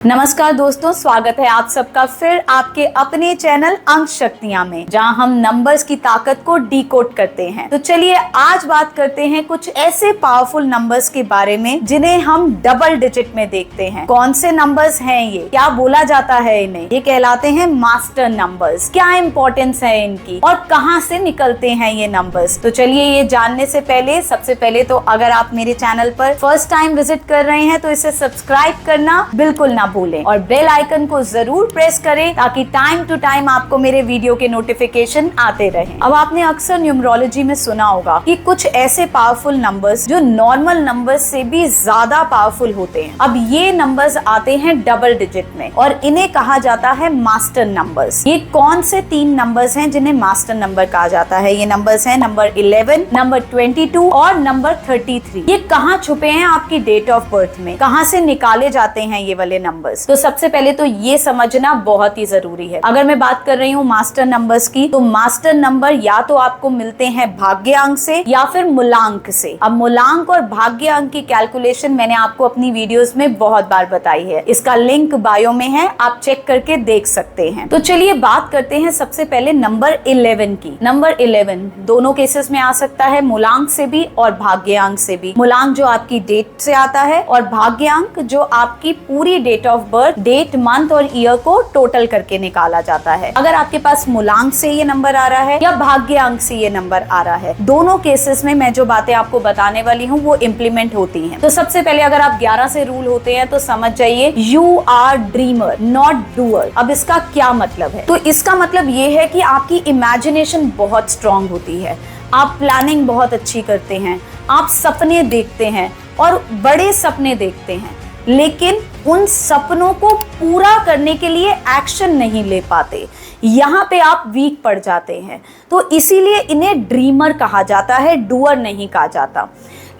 नमस्कार दोस्तों, स्वागत है आप सबका फिर आपके अपने चैनल अंक शक्तियां में, जहां हम नंबर्स की ताकत को डिकोड करते हैं। तो चलिए आज बात करते हैं कुछ ऐसे पावरफुल नंबर्स के बारे में जिन्हें हम डबल डिजिट में देखते हैं। कौन से नंबर्स हैं ये, क्या बोला जाता है इन्हें? ये कहलाते हैं मास्टर नंबर्स। क्या इंपॉर्टेंस है इनकी और कहां से निकलते हैं ये नंबर्स? तो चलिए ये जानने से पहले सबसे पहले तो अगर आप मेरे चैनल पर फर्स्ट टाइम विजिट कर रहे हैं तो इसे सब्सक्राइब करना बिल्कुल ना भूलें और बेल आइकन को जरूर प्रेस करें ताकि टाइम टू टाइम आपको मेरे वीडियो के नोटिफिकेशन आते रहें। अब आपने अक्सर न्यूमरोलॉजी में सुना होगा कि कुछ ऐसे पावरफुल नंबर्स जो नॉर्मल नंबर्स से भी ज्यादा पावरफुल होते हैं। अब ये नंबर्स आते हैं डबल डिजिट में और इन्हें कहा जाता है मास्टर नंबर्स। ये कौन से 3 नंबर्स हैं जिन्हें मास्टर नंबर कहा जाता है? ये नंबर्स हैं नंबर 11, नंबर 22 और नंबर 33। ये कहाँ छुपे हैं आपकी डेट ऑफ बर्थ में? कहाँ से निकाले जाते हैं ये वाले नंबर्स? तो सबसे पहले तो ये समझना बहुत ही जरूरी है। अगर मैं बात कर रही हूँ मास्टर नंबर्स की, तो मास्टर नंबर या तो आपको मिलते हैं भाग्य अंक से या फिर मूलांक से। अब मूलांक और भाग्य अंक की कैलकुलेशन मैंने आपको अपनी वीडियोस में बहुत बार बताई है, इसका लिंक बायो में है, आप चेक करके देख सकते हैं। तो चलिए बात करते हैं सबसे पहले नंबर 11 की। नंबर 11 दोनों केसेस में आ सकता है, मूलांक से भी और भाग्य अंक से भी। मूलांक जो आपकी डेट से आता है और भाग्य अंक जो आपकी पूरी date of birth, date, month और ईयर को टोटल करके निकाला जाता है। अगर आपके पास मूलांक से ये नंबर आ रहा है या भाग्य अंक से ये नंबर आ रहा है, दोनों केसेस में मैं जो बातें आपको बताने वाली हूँ वो इम्प्लीमेंट होती हैं। तो सबसे पहले अगर आप 11 से रूल होते हैं तो समझ जाइए you are dreamer not doer. अब इसका क्या मतलब है? तो इसका मतलब ये है कि आपकी इमेजिनेशन बहुत स्ट्रांग होती है, आप प्लानिंग बहुत अच्छी करते हैं, आप सपने देखते हैं और बड़े सपने देखते हैं, लेकिन उन सपनों को पूरा करने के लिए एक्शन नहीं ले पाते। यहाँ पे आप वीक पड़ जाते हैं। तो इसीलिए इन्हें ड्रीमर कहा जाता है, डूअर नहीं कहा जाता।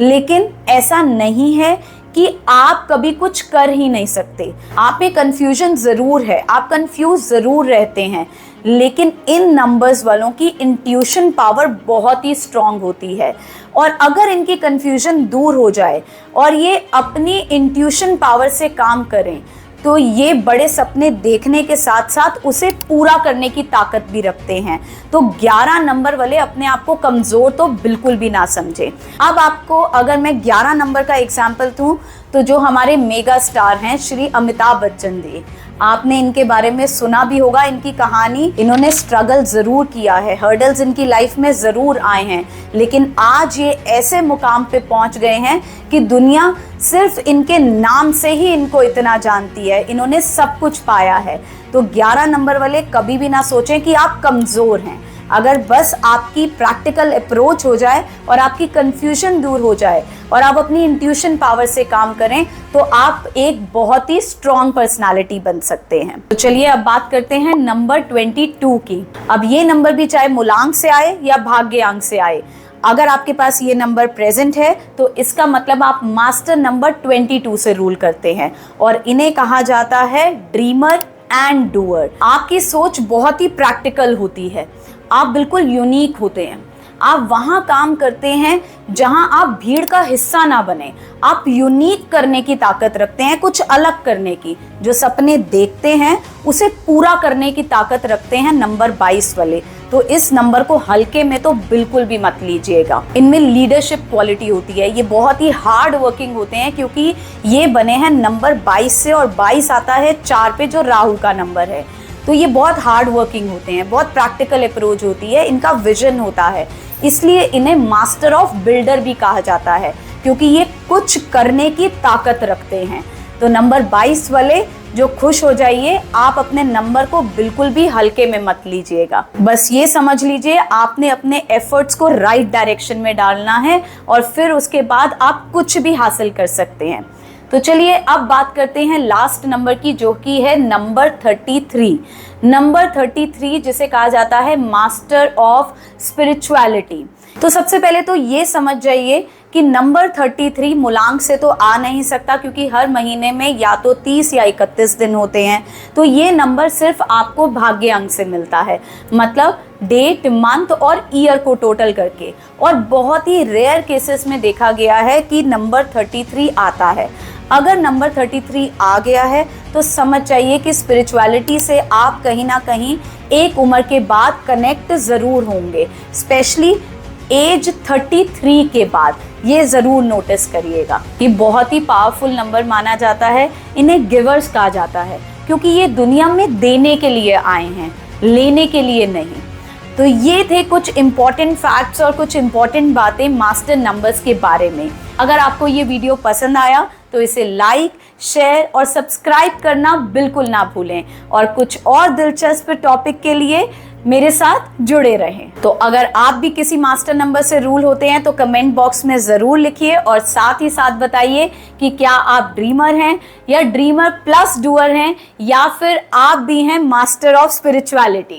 लेकिन ऐसा नहीं है कि आप कभी कुछ कर ही नहीं सकते। आप में कंफ्यूजन जरूर है, आप कंफ्यूज जरूर रहते हैं, लेकिन इन नंबर्स वालों की इंट्यूशन पावर बहुत ही स्ट्रांग होती है। और अगर इनकी कंफ्यूजन दूर हो जाए और ये अपनी इंट्यूशन पावर से काम करें तो ये बड़े सपने देखने के साथ साथ उसे पूरा करने की ताकत भी रखते हैं। तो 11 नंबर वाले अपने आप को कमज़ोर तो बिल्कुल भी ना समझें। अब आपको अगर मैं 11 नंबर का एग्जाम्पल दूं तो जो हमारे मेगा स्टार हैं श्री अमिताभ बच्चन जी, आपने इनके बारे में सुना भी होगा। इनकी कहानी, इन्होंने स्ट्रगल जरूर किया है, हर्डल्स इनकी लाइफ में जरूर आए हैं, लेकिन आज ये ऐसे मुकाम पे पहुंच गए हैं कि दुनिया सिर्फ इनके नाम से ही इनको इतना जानती है। इन्होंने सब कुछ पाया है। तो 11 नंबर वाले कभी भी ना सोचें कि आप कमज़ोर हैं। अगर बस आपकी प्रैक्टिकल अप्रोच हो जाए और आपकी कंफ्यूजन दूर हो जाए और आप अपनी इंट्यूशन पावर से काम करें तो आप एक बहुत ही स्ट्रॉन्ग पर्सनालिटी बन सकते हैं। तो चलिए अब बात करते हैं नंबर 22 की। अब ये नंबर भी चाहे मूलांक से आए या भाग्य अंक से आए, अगर आपके पास ये नंबर प्रेजेंट है तो इसका मतलब आप मास्टर नंबर 22 से रूल करते हैं और इन्हें कहा जाता है ड्रीमर एंड डूअर। आपकी सोच बहुत ही प्रैक्टिकल होती है, आप बिल्कुल यूनिक होते हैं, आप वहाँ काम करते हैं जहाँ आप भीड़ का हिस्सा ना बने। आप यूनिक करने की ताकत रखते हैं, कुछ अलग करने की। जो सपने देखते हैं उसे पूरा करने की ताकत रखते हैं नंबर 22 वाले। तो इस नंबर को हल्के में तो बिल्कुल भी मत लीजिएगा। इनमें लीडरशिप क्वालिटी होती है, ये बहुत ही हार्ड वर्किंग होते हैं क्योंकि ये बने हैं नंबर 22 से और 22 आता है 4 पे जो राहु का नंबर है। तो ये बहुत हार्ड वर्किंग होते हैं, बहुत प्रैक्टिकल अप्रोच होती है, इनका विजन होता है, इसलिए इन्हें मास्टर ऑफ बिल्डर भी कहा जाता है क्योंकि ये कुछ करने की ताकत रखते हैं। तो नंबर 22 वाले जो खुश हो जाइए, आप अपने नंबर को बिल्कुल भी हल्के में मत लीजिएगा। बस ये समझ लीजिए आपने अपने एफर्ट्स को राइट डायरेक्शन में डालना है और फिर उसके बाद आप कुछ भी हासिल कर सकते हैं। तो चलिए अब बात करते हैं लास्ट नंबर की, जो कि है नंबर 33। नंबर 33 जिसे कहा जाता है मास्टर ऑफ स्पिरिचुअलिटी। तो सबसे पहले तो ये समझ जाइए कि नंबर 33 मूलांक से तो आ नहीं सकता क्योंकि हर महीने में या तो 30 या 31 दिन होते हैं। तो ये नंबर सिर्फ आपको भाग्य अंक से मिलता है, मतलब डेट, मंथ और ईयर को टोटल करके। और बहुत ही रेयर केसेस में देखा गया है कि नंबर 33 आता है। अगर नंबर 33 आ गया है तो समझ जाइए कि स्पिरिचुअलिटी से आप कहीं ना कहीं एक उम्र के बाद कनेक्ट ज़रूर होंगे, स्पेशली एज 33 के बाद। ये ज़रूर नोटिस करिएगा। ये बहुत ही पावरफुल नंबर माना जाता है। इन्हें गिवर्स कहा जाता है क्योंकि ये दुनिया में देने के लिए आए हैं, लेने के लिए नहीं। तो ये थे कुछ इंपॉर्टेंट फैक्ट्स और कुछ इंपॉर्टेंट बातें मास्टर नंबर्स के बारे में। अगर आपको ये वीडियो पसंद आया तो इसे लाइक, शेयर और सब्सक्राइब करना बिल्कुल ना भूलें और कुछ और दिलचस्प टॉपिक के लिए मेरे साथ जुड़े रहें। तो अगर आप भी किसी मास्टर नंबर से रूल होते हैं तो कमेंट बॉक्स में ज़रूर लिखिए और साथ ही साथ बताइए कि क्या आप ड्रीमर हैं या ड्रीमर प्लस डूअर हैं या फिर आप भी हैं मास्टर ऑफ स्पिरिचुअलिटी।